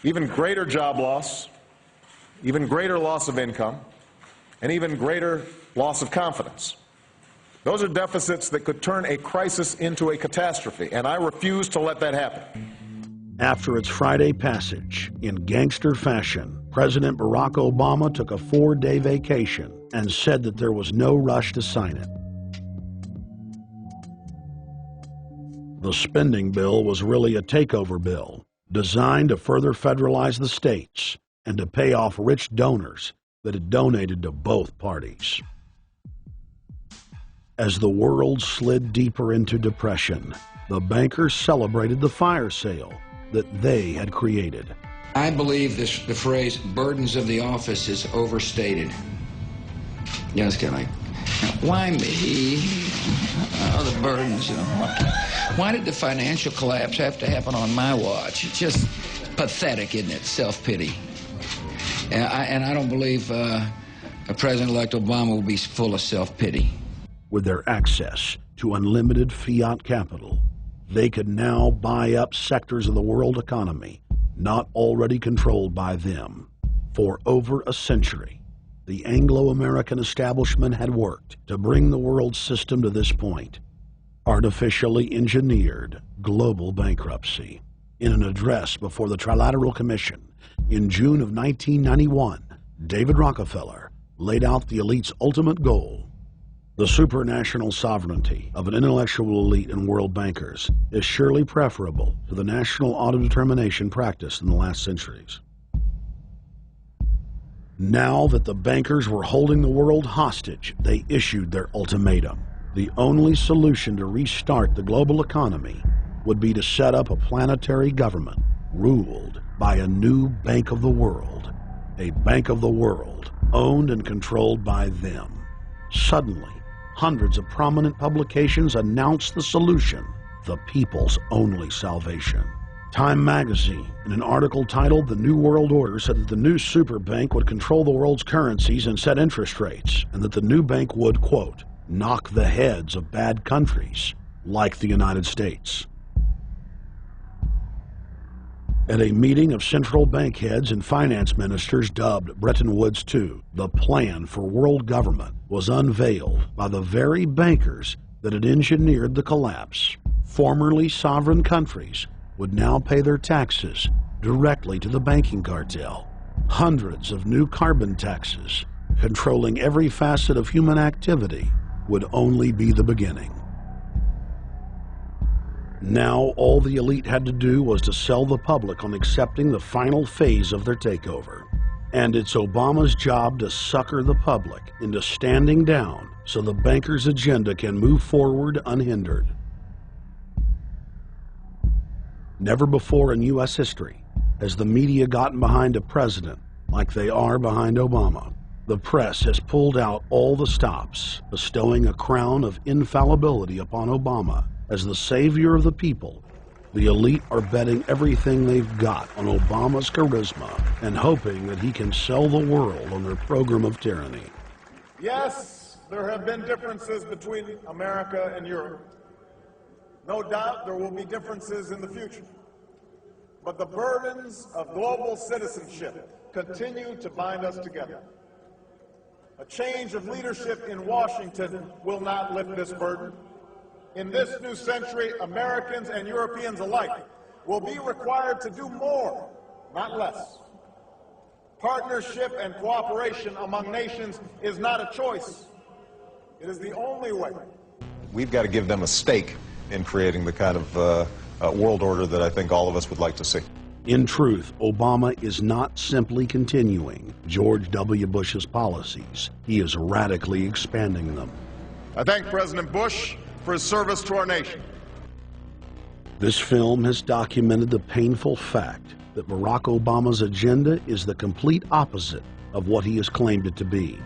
even greater job loss, even greater loss of income, and even greater loss of confidence. Those are deficits that could turn a crisis into a catastrophe, and I refuse to let that happen. After its Friday passage, in gangster fashion, President Barack Obama took a 4-day vacation and said that there was no rush to sign it. The spending bill was really a takeover bill, designed to further federalize the states and to pay off rich donors that had donated to both parties. As the world slid deeper into depression, the bankers celebrated the fire sale that they had created. I believe the phrase burdens of the office is overstated. You know, it's kind of like, why me? Oh, the burdens, you know. Why did the financial collapse have to happen on my watch? It's just pathetic, isn't it? Self-pity. And I don't believe a President-elect Obama will be full of self-pity. With their access to unlimited fiat capital, they could now buy up sectors of the world economy not already controlled by them. For over a century, the Anglo-American establishment had worked to bring the world system to this point: artificially engineered global bankruptcy. In an address before the Trilateral Commission in June of 1991, David Rockefeller laid out the elite's ultimate goal. The supranational sovereignty of an intellectual elite and world bankers is surely preferable to the national auto-determination practiced in the last centuries. Now that the bankers were holding the world hostage, they issued their ultimatum. The only solution to restart the global economy would be to set up a planetary government ruled by a new Bank of the World, a Bank of the World owned and controlled by them. Suddenly, hundreds of prominent publications announced the solution: the people's only salvation. Time magazine, in an article titled "The New World Order," said that the new super bank would control the world's currencies and set interest rates, and that the new bank would, quote, knock the heads of bad countries like the United States. At a meeting of central bank heads and finance ministers dubbed Bretton Woods II, the plan for world government was unveiled by the very bankers that had engineered the collapse. Formerly sovereign countries would now pay their taxes directly to the banking cartel. Hundreds of new carbon taxes, controlling every facet of human activity, would only be the beginning. Now all the elite had to do was to sell the public on accepting the final phase of their takeover. And it's Obama's job to sucker the public into standing down so the bankers' agenda can move forward unhindered. Never before in U.S. history has the media gotten behind a president like they are behind Obama. The press has pulled out all the stops, bestowing a crown of infallibility upon Obama as the savior of the people. The elite are betting everything they've got on Obama's charisma and hoping that he can sell the world on their program of tyranny. Yes, there have been differences between America and Europe. No doubt there will be differences in the future. But the burdens of global citizenship continue to bind us together. A change of leadership in Washington will not lift this burden. In this new century, Americans and Europeans alike will be required to do more, not less. Partnership and cooperation among nations is not a choice. It is the only way. We've got to give them a stake in creating the kind of world order that I think all of us would like to see. In truth, Obama is not simply continuing George W. Bush's policies. He is radically expanding them. I thank President Bush for his service to our nation. This film has documented the painful fact that Barack Obama's agenda is the complete opposite of what he has claimed it to be.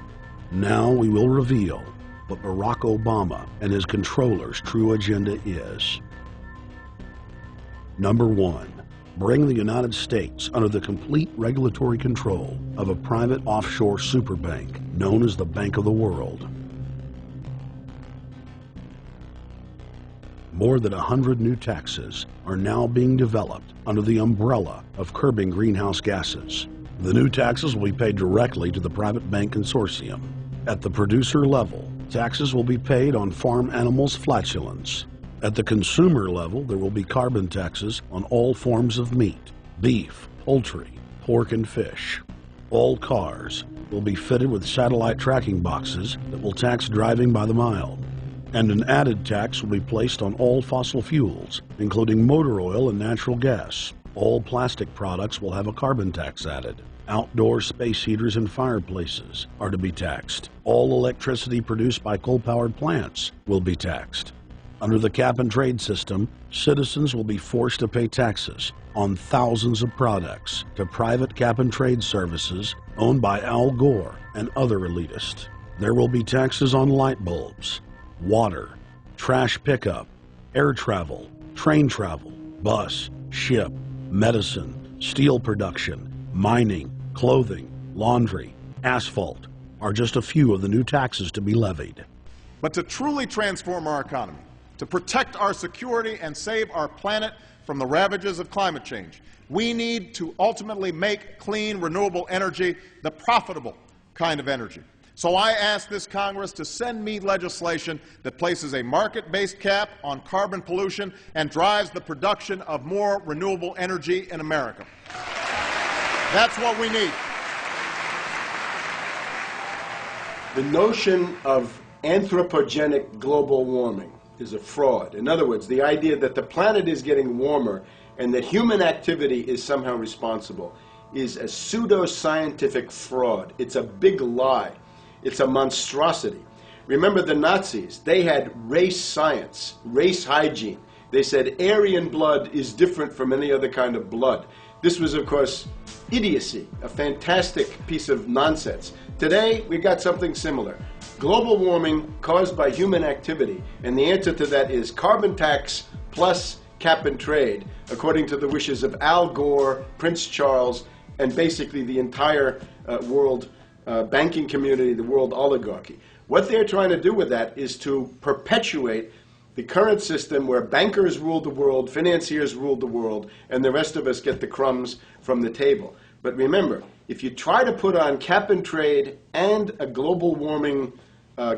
Now we will reveal what Barack Obama and his controllers' true agenda is. Number 1, bring the United States under the complete regulatory control of a private offshore superbank known as the Bank of the World. More than 100 new taxes are now being developed under the umbrella of curbing greenhouse gases. The new taxes will be paid directly to the private bank consortium. At the producer level, taxes will be paid on farm animals' flatulence. At the consumer level, there will be carbon taxes on all forms of meat, beef, poultry, pork, and fish. All cars will be fitted with satellite tracking boxes that will tax driving by the mile. And an added tax will be placed on all fossil fuels, including motor oil and natural gas. All plastic products will have a carbon tax added. Outdoor space heaters and fireplaces are to be taxed. All electricity produced by coal-powered plants will be taxed. Under the cap-and-trade system, citizens will be forced to pay taxes on thousands of products to private cap-and-trade services owned by Al Gore and other elitists. There will be taxes on light bulbs, water, trash pickup, air travel, train travel, bus, ship, medicine, steel production, mining, clothing, laundry, asphalt are just a few of the new taxes to be levied. But to truly transform our economy, to protect our security and save our planet from the ravages of climate change, we need to ultimately make clean, renewable energy the profitable kind of energy. So I ask this Congress to send me legislation that places a market-based cap on carbon pollution and drives the production of more renewable energy in America. That's what we need. The notion of anthropogenic global warming is a fraud. In other words, the idea that the planet is getting warmer and that human activity is somehow responsible is a pseudo-scientific fraud. It's a big lie. It's a monstrosity. Remember the Nazis, they had race science, race hygiene. They said Aryan blood is different from any other kind of blood. This was, of course, idiocy, a fantastic piece of nonsense. Today, we got something similar. Global warming caused by human activity, and the answer to that is carbon tax plus cap and trade, according to the wishes of Al Gore, Prince Charles, and basically the entire world banking community, the world oligarchy. What they're trying to do with that is to perpetuate the current system where bankers rule the world, financiers rule the world, and the rest of us get the crumbs from the table. But remember, if you try to put on cap and trade and a global warming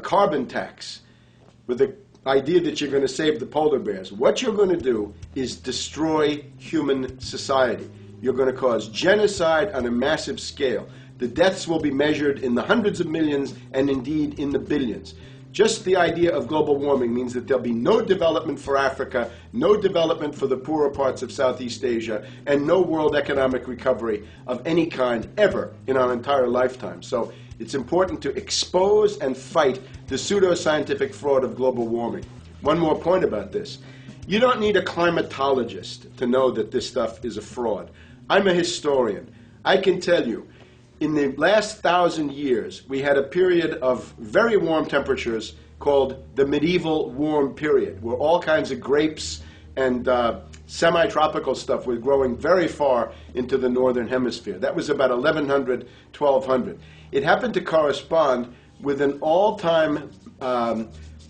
carbon tax with the idea that you're going to save the polar bears, what you're going to do is destroy human society. You're going to cause genocide on a massive scale. The deaths will be measured in the hundreds of millions and indeed in the billions. Just the idea of global warming means that there'll be no development for Africa, no development for the poorer parts of Southeast Asia, and no world economic recovery of any kind ever in our entire lifetime. So it's important to expose and fight the pseudo-scientific fraud of global warming. One more point about this. You don't need a climatologist to know that this stuff is a fraud. I'm a historian. I can tell you, in the last 1,000 years, we had a period of very warm temperatures called the medieval warm period, where all kinds of grapes and semi-tropical stuff was growing very far into the northern hemisphere. That was about 1100, 1200. It happened to correspond with an all-time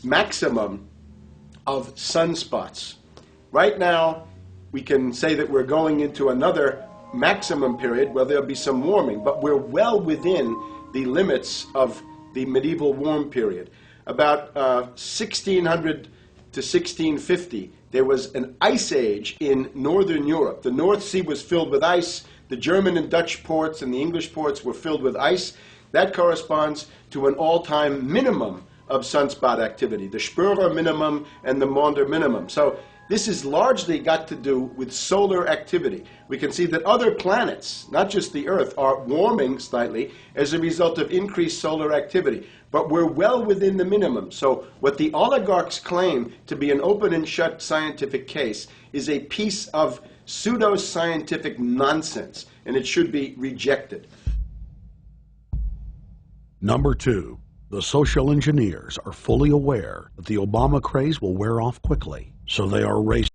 maximum of sunspots. Right now, we can say that we're going into another maximum period where there'll be some warming, but we're well within the limits of the medieval warm period. About 1600 to 1650, there was an ice age in northern Europe. The North Sea was filled with ice. The German and Dutch ports and the English ports were filled with ice. That corresponds to an all-time minimum of sunspot activity, the Spörer minimum and the Maunder minimum. So this has largely got to do with solar activity. We can see that other planets, not just the Earth, are warming slightly as a result of increased solar activity. But we're well within the minimum. So what the oligarchs claim to be an open and shut scientific case is a piece of pseudo-scientific nonsense, and it should be rejected. Number 2, the social engineers are fully aware that the Obama craze will wear off quickly, so they are racing